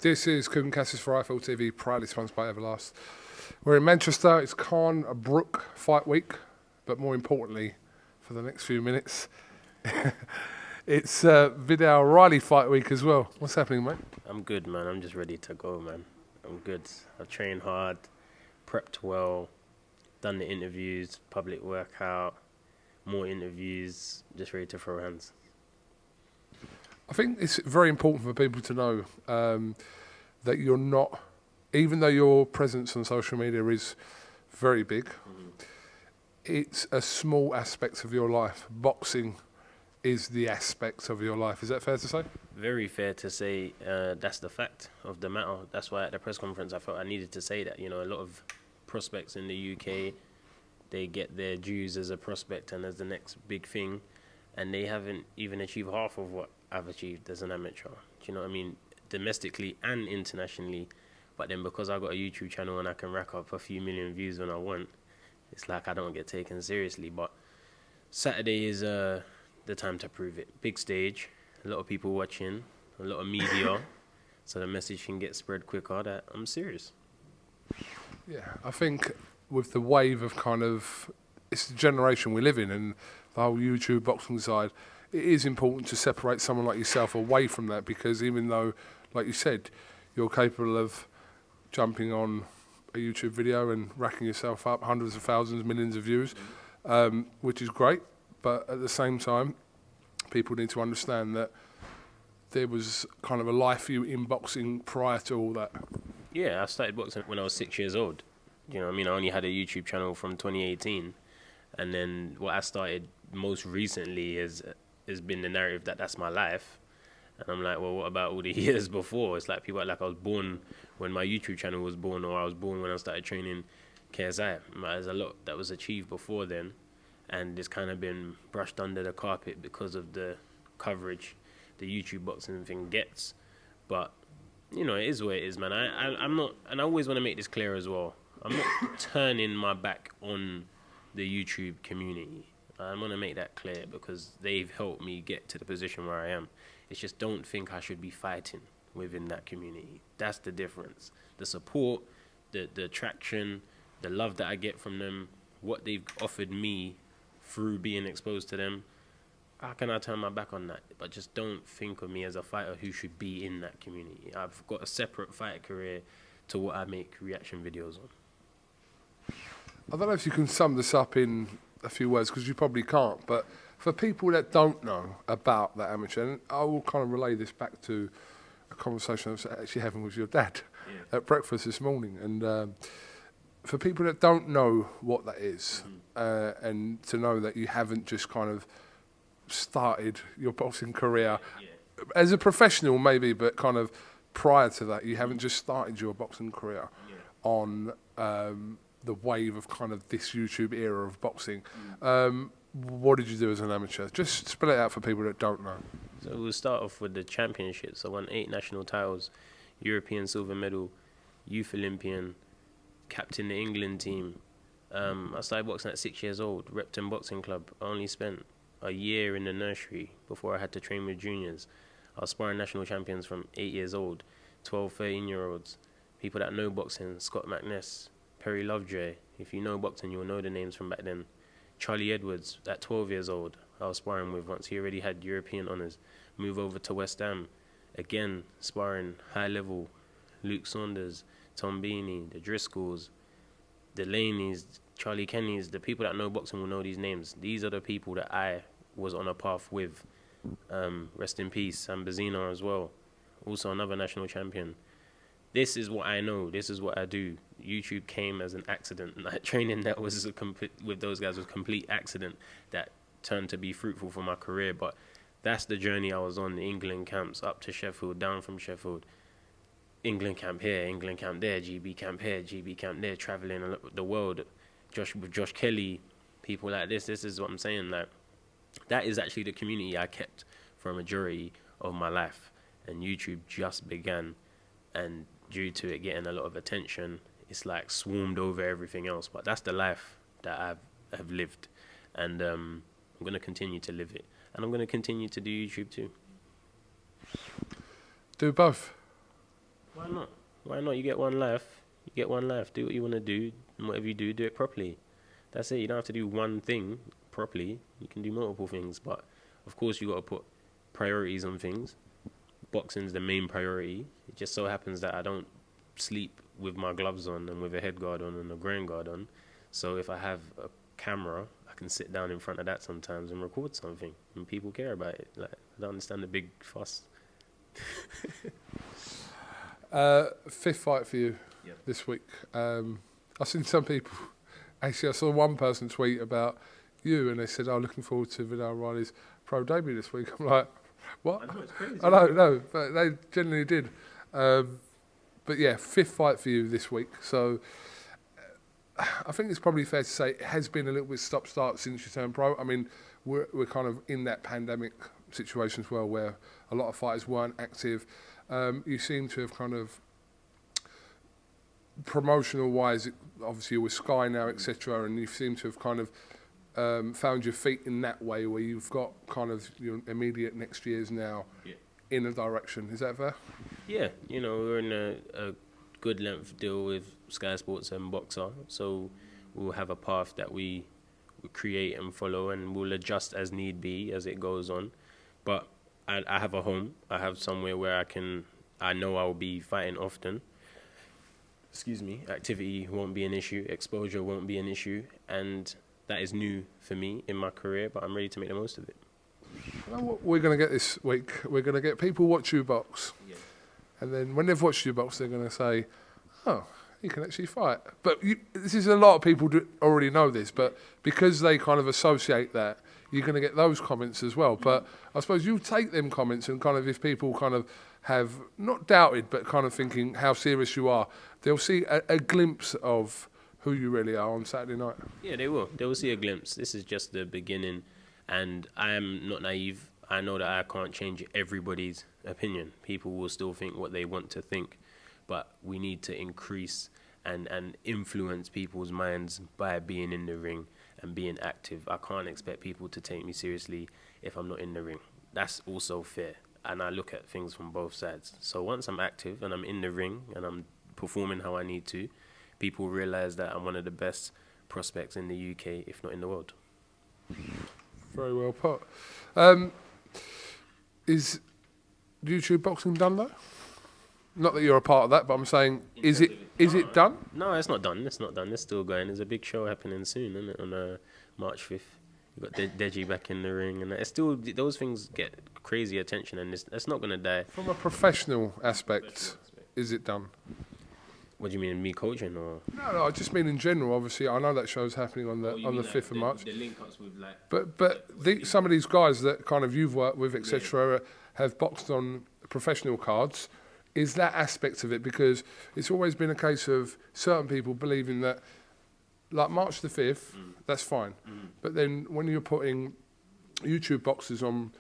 This is KUGAN CASSIUS for IFL TV, proudly sponsored by Everlast. We're in Manchester. It's Khan Brook fight week, but more importantly, for the next few minutes, it's VIDDAL Riley fight week as well. What's happening, mate? I'm good, man. I'm just ready to go, man. I'm good. I've trained hard, prepped well, done the interviews, public workout, more interviews, just ready to throw hands. I think it's very important for people to know that you're not, even though your presence on social media is very big, it's a small aspect of your life. Boxing is the aspect of your life. Is that fair to say? Very fair to say. That's the fact of the matter. That's why at the press conference I felt I needed to say that. You know, a lot of prospects in the UK, they get their dues as a prospect and as the next big thing, and they haven't even achieved half of what I've achieved as an amateur. Do you know what I mean? Domestically and internationally. But then because I got a YouTube channel and I can rack up a few million views when I want, it's like I don't get taken seriously. But Saturday is the time to prove it. Big stage, a lot of people watching, a lot of media, so the message can get spread quicker that I'm serious. Yeah, I think with the wave of kind of, it's the generation we live in and the whole YouTube boxing side, it is important to separate someone like yourself away from that, because even though, like you said, you're capable of jumping on a YouTube video and racking yourself up hundreds of thousands, millions of views, which is great, but at the same time, people need to understand that there was kind of a life for you in boxing prior to all that. Yeah, I started boxing when I was 6 years old. You know what I mean? I only had a YouTube channel from 2018. And then what I started most recently has been the narrative that that's my life. And I'm like, well, what about all the years before? It's like people are like I was born when my YouTube channel was born, or I was born when I started training KSI. There's a lot that was achieved before then, and it's kind of been brushed under the carpet because of the coverage the YouTube boxing thing gets. But, you know, it is what it is, man. I'm not, and I always want to make this clear as well, I'm not turning my back on the YouTube community. I want to make that clear because they've helped me get to the position where I am. It's just don't think I should be fighting within that community. That's the difference. The support, the traction, the love that I get from them, what they've offered me through being exposed to them, how can I turn my back on that? But just don't think of me as a fighter who should be in that community. I've got a separate fight career to what I make reaction videos on. I don't know if you can sum this up in a few words, because you probably can't, but for people that don't know about that amateur, and I will kind of relay this back to a conversation I was actually having with your dad at breakfast this morning, and for people that don't know what that is, and to know that you haven't just kind of started your boxing career as a professional maybe, but kind of prior to that, you haven't just started your boxing career on the wave of kind of this YouTube era of boxing. What did you do as an amateur? Just spell it out for people that don't know. So we'll start off with the championships. I won 8 national titles, European silver medal, youth Olympian, captain the England team. I started boxing at 6 years old, Repton Boxing Club. I only spent a year in the nursery before I had to train with juniors. I was sparring national champions from 8 years old, 12, 13-year-olds. People that know boxing, Scott McNess, Perry Lovejoy. If you know boxing, you'll know the names from back then. Charlie Edwards, at 12 years old, I was sparring with once he already had European honours. Move over to West Ham, again, sparring high level. Luke Saunders, Tom Beanie, the Driscolls, the Laneys, Charlie Kennys. The people that know boxing will know these names. These are the people that I was on a path with. Rest in peace, Sam Bazina as well. Also another national champion. This is what I know. This is what I do. YouTube came as an accident. Like, training that was with those guys was a complete accident that turned to be fruitful for my career. But that's the journey I was on. The England camps, up to Sheffield, down from Sheffield. England camp here, England camp there, GB camp here, GB camp there, traveling the world. Josh Kelly, people like this. This is what I'm saying. Like, that is actually the community I kept for a majority of my life. And YouTube just began, and due to it getting a lot of attention, it's like swarmed over everything else. But that's the life that I've lived, and I'm going to continue to live it, and I'm going to continue to do YouTube too. Do both. Why not? Why not? You get one life. You get one life. Do what you want to do, and whatever you do, do it properly. That's it. You don't have to do one thing properly. You can do multiple things, but of course you got to put priorities on things. Boxing's the main priority. It just so happens that I don't sleep with my gloves on and with a head guard on and a grain guard on. So if I have a camera, I can sit down in front of that sometimes and record something, and people care about it. Like, I don't understand the big fuss. Fifth fight for you this week. I've seen some people. Actually, I saw one person tweet about you, and they said, "Oh, looking forward to Vidal Riley's pro debut this week." I'm like, "What?" I know, it's crazy. I don't know, but they generally did. But yeah, fifth fight for you this week. So I think it's probably fair to say it has been a little bit stop-start since you turned pro. I mean, we're kind of in that pandemic situation as well, where a lot of fighters weren't active. You seem to have kind of promotional-wise, obviously you're with Sky now, etc., and you seem to have kind of found your feet in that way, where you've got kind of your immediate next years now in a direction. Is that fair? Yeah, you know, we're in a good length deal with Sky Sports and Boxer, so we'll have a path that we create and follow, and we'll adjust as need be as it goes on. But I have a home. I have somewhere where I know I'll be fighting often. Excuse me. Activity won't be an issue. Exposure won't be an issue. And that is new for me in my career, but I'm ready to make the most of it. You know what we're going to get this week? We're going to get people watch you box. Yeah. And then when they've watched you box, they're going to say, "Oh, he can actually fight." But this is a lot of people already know this, but because they kind of associate that, you're going to get those comments as well. But I suppose you take them comments and kind of, if people kind of have not doubted, but kind of thinking how serious you are, they'll see a glimpse of who you really are on Saturday night. Yeah, they will. They will see a glimpse. This is just the beginning, and I am not naive. I know that I can't change everybody's opinion. People will still think what they want to think, but we need to increase and influence people's minds by being in the ring and being active. I can't expect people to take me seriously if I'm not in the ring. That's also fair, and I look at things from both sides. So once I'm active and I'm in the ring and I'm performing how I need to, people realize that I'm one of the best prospects in the UK, if not in the world. Very well put. Is YouTube boxing done though? Not that you're a part of that, but I'm saying, is it done? No, it's not done. It's not done. It's still going. There's a big show happening soon, isn't it? On March 5th. You've got Deji back in the ring, and it's still, those things get crazy attention, and it's not going to die. From a professional aspect, is it done? What do you mean, me coaching or? No, I just mean in general. Obviously, I know that show's happening on the 5th of March. The link-ups with like. But some of these guys that kind of you've worked with, etc., have boxed on professional cards. Is that aspect of it? Because it's always been a case of certain people believing that, like March the 5th, that's fine. But then when you're putting YouTube boxers on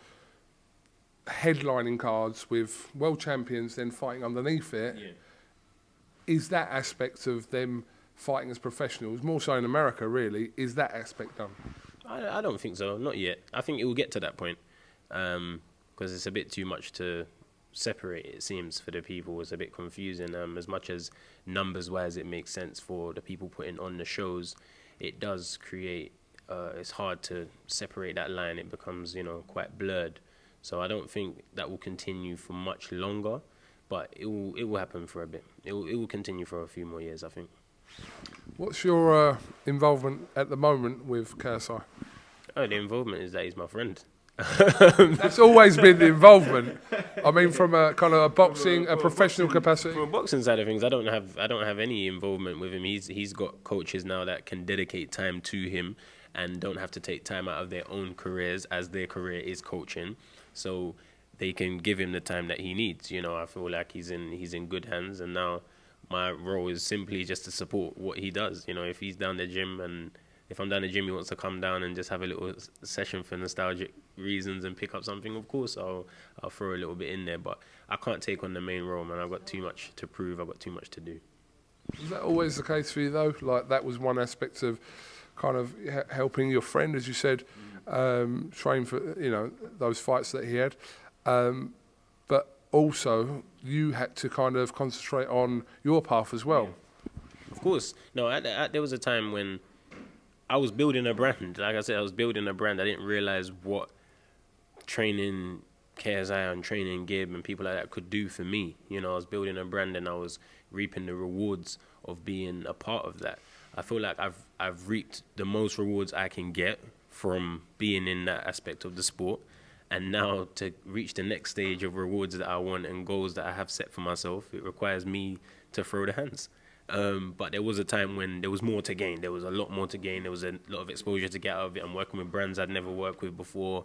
headlining cards with world champions then fighting underneath it, is that aspect of them fighting as professionals, more so in America really, is that aspect done? I don't think so, not yet. I think it will get to that point because it's a bit too much to separate, it seems, for the people. It's a bit confusing. As much as numbers-wise it makes sense for the people putting on the shows, it does create, it's hard to separate that line. It becomes, quite blurred. So I don't think that will continue for much longer. But it will happen for a bit. It will continue for a few more years, I think. What's your involvement at the moment with KSI? Oh, the involvement is that he's my friend. That's always been the involvement. I mean, from a kind of a boxing, a professional capacity. From a boxing side of things, I don't have any involvement with him. He's got coaches now that can dedicate time to him and don't have to take time out of their own careers, as their career is coaching. So they can give him the time that he needs. I feel like he's in good hands, and now my role is simply just to support what he does. If he's down the gym, and if I'm down the gym, he wants to come down and just have a little session for nostalgic reasons and pick up something, of course I'll throw a little bit in there, but I can't take on the main role, man. I've got too much to prove. I've got too much to do. Was that always the case for you though? Like that was one aspect of kind of helping your friend, as you said, train for those fights that he had. But also you had to kind of concentrate on your path as well. Of course. No, there was a time when I was building a brand. Like I said, I was building a brand. I didn't realize what training KSI and training Gib and people like that could do for me. You know, I was building a brand and I was reaping the rewards of being a part of that. I feel like I've reaped the most rewards I can get from being in that aspect of the sport. And now to reach the next stage of rewards that I want and goals that I have set for myself, it requires me to throw the hands. But there was a time when there was more to gain. There was a lot more to gain. There was a lot of exposure to get out of it. I'm working with brands I'd never worked with before.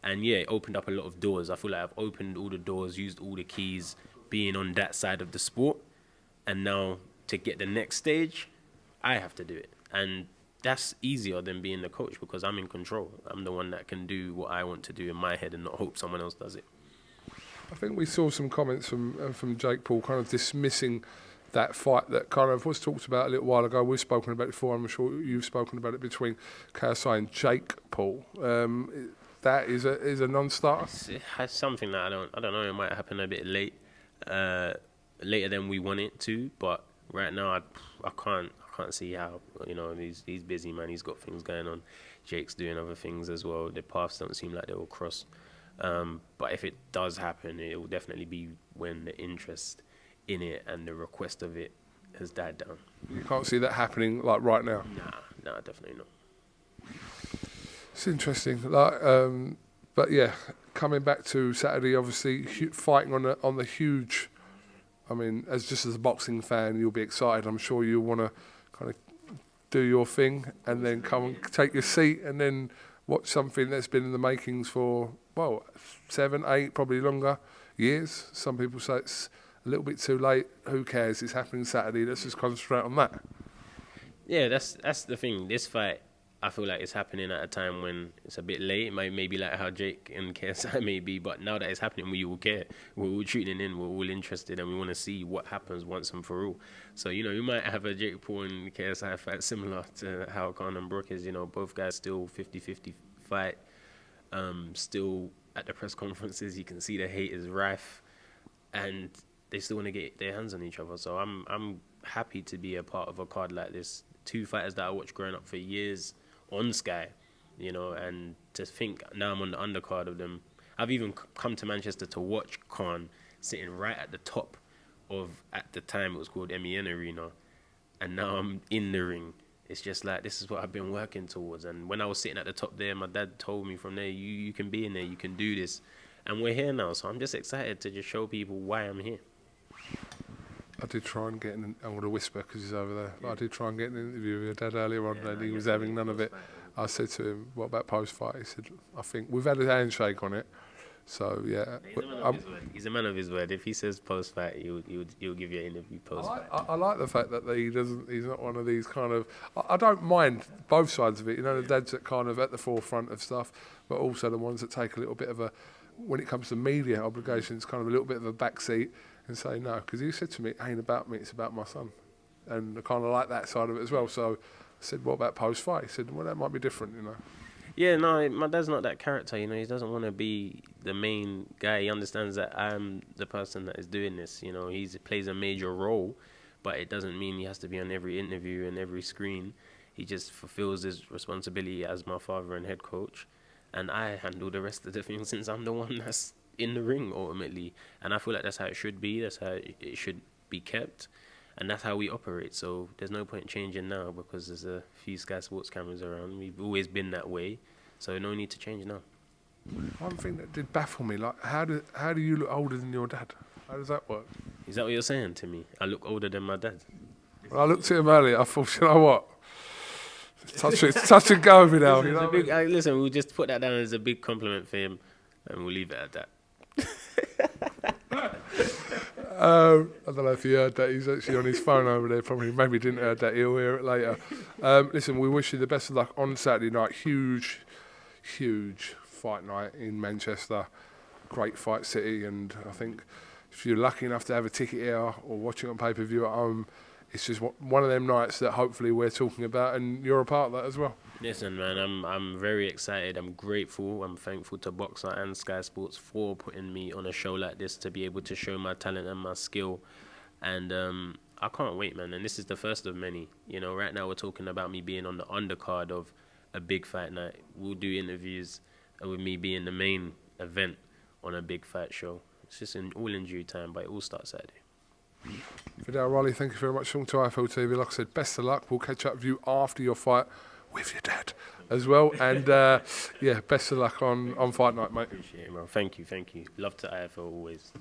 And yeah, it opened up a lot of doors. I feel like I've opened all the doors, used all the keys, being on that side of the sport. And now to get the next stage, I have to do it. And that's easier than being the coach because I'm in control. I'm the one that can do what I want to do in my head and not hope someone else does it. I think we saw some comments from Jake Paul kind of dismissing that fight that kind of was talked about a little while ago. We've spoken about it before. I'm sure you've spoken about it between KSI and Jake Paul. That is a non-starter. It's something that I don't know. It might happen a bit late, later than we want it to. But right now, I can't see how. You know, he's busy, man. He's got things going on. Jake's doing other things as well. The paths don't seem like they will cross. But if it does happen, it will definitely be when the interest in it and the request of it has died down. You can't see that happening like right now. Nah, definitely not. It's interesting, but yeah, coming back to Saturday, obviously fighting on the huge. I mean, as a boxing fan, you'll be excited. I'm sure you'll want to kind of do your thing and then come and take your seat and then watch something that's been in the makings for 7, 8, probably longer years. Some people say it's a little bit too late. Who cares? It's happening Saturday. Let's just concentrate on that. Yeah, that's the thing. This fight, I feel like it's happening at a time when it's a bit late. It might maybe like how Jake and KSI may be, but now that it's happening, we all care. We're all tuning in. We're all interested, and we want to see what happens once and for all. So, you know, you might have a Jake Paul and KSI fight similar to how Khan and Brook is. You know, both guys still 50-50 fight. Still at the press conferences, you can see the hate is rife, and they still want to get their hands on each other. So I'm happy to be a part of a card like this. Two fighters that I watched growing up for years on Sky, you know, and to think now I'm on the undercard of them. I've even come to Manchester to watch Khan sitting right at the top of, at the time it was called MEN Arena, and now I'm in the ring. It's just like, this is what I've been working towards. And when I was sitting at the top there, my dad told me from there, you can be in there, you can do this. And we're here now, so I'm just excited to just show people why I'm here. I did try and get in, I want to whisper because he's over there, but I did try and get an interview with your dad earlier on and he was having none of it. I said to him, what about post-fight? He said, I think, we've had a handshake on it. So, yeah. He's a man of his word. If he says post-fight, he'll give you an interview post-fight. I like the fact that he's not one of these kind of, I don't mind both sides of it. You know, the dads that kind of at the forefront of stuff, but also the ones that take a little bit of a, when it comes to media obligations, kind of a little bit of a backseat and say no. Because he said to me, it ain't about me, it's about my son. And I kind of like that side of it as well. So I said, what about post-fight? He said, well, that might be different, you know. Yeah, no, my dad's not that character, you know. He doesn't want to be the main guy. He understands that I'm the person that is doing this, you know. He plays a major role, but it doesn't mean he has to be on every interview and every screen. He just fulfills his responsibility as my father and head coach. And I handle the rest of the things since I'm the one that's in the ring, ultimately. And I feel like that's how it should be. That's how it should be kept. And that's how we operate. So there's no point changing now because there's a few Sky Sports cameras around. We've always been that way. So no need to change now. One thing that did baffle me, like, how do you look older than your dad? How does that work? Is that what you're saying to me? I look older than my dad? Well, I looked at him earlier. I thought, you know what? Touch and go with it now. Listen, we'll just put that down as a big compliment for him, and we'll leave it at that. I don't know if you heard that. He's actually on his phone over there. Probably maybe didn't hear that. He'll hear it later. Listen, we wish you the best of luck on Saturday night. Huge fight night in Manchester. Great fight city, and I think if you're lucky enough to have a ticket here or watching on pay-per-view at home, it's just one of them nights that hopefully we're talking about, and you're a part of that as well. Listen, man, I'm very excited. I'm grateful. I'm thankful to Boxer and Sky Sports for putting me on a show like this to be able to show my talent and my skill. And I can't wait, man. And this is the first of many. You know, right now we're talking about me being on the undercard of a big fight night. We'll do interviews with me being the main event on a big fight show. It's just all in due time, but it all starts Saturday. VIDDAL, Riley, thank you very much. Talking to IFL TV. Like I said, best of luck. We'll catch up with you after your fight with your dad as well. And yeah, best of luck on fight night, mate. Appreciate it, man. Thank you. Love to IFL always.